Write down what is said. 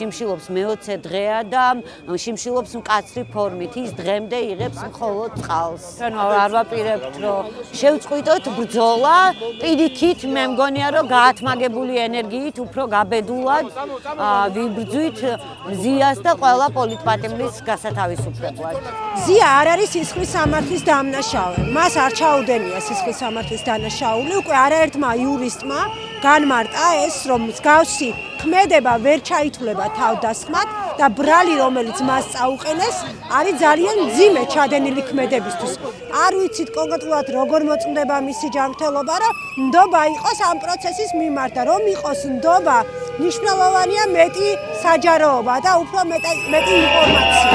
შიმშილობს მე-20 დღეა და შიმშილობს მკაცრი ფორმით. ის დღემდე იღებს მხოლოდ წყალს. არ ვაპირებთ, რომ შევწყვიტოთ ბრძოლა, პირიქით მე მგონია, რომ გაათმაგებული ენერგიით უფრო გაბედულად ვიბრძვით მზიას და ყველა პოლიტპატიმრის გასათავისუფლებლად. მზია არ არის სისხლის სამართლის დამნაშავე. მას არ ჩაუდენია სისხლის სამართლის დანაშაული. უკვე არაერთმა იურისტმა განმარტა ეს, რომ მსგავსი ქმედება ვერ ჩაითვლება თავდასხმად და ბრალი, რომელიც მას წაუყენეს, არის ძალიან მძიმე ჩადენილი ქმედებისთვის. არ ვიცით კონკრეტულად როგორ მოწმდება მისი ჯანმრთელობა, რომ ნდობა იყოს ამ პროცესის მიმართ და რომ იყოს ნდობა, მნიშვნელოვანია მეტი საჯაროობა და უფრო მეტი ინფორმაცია.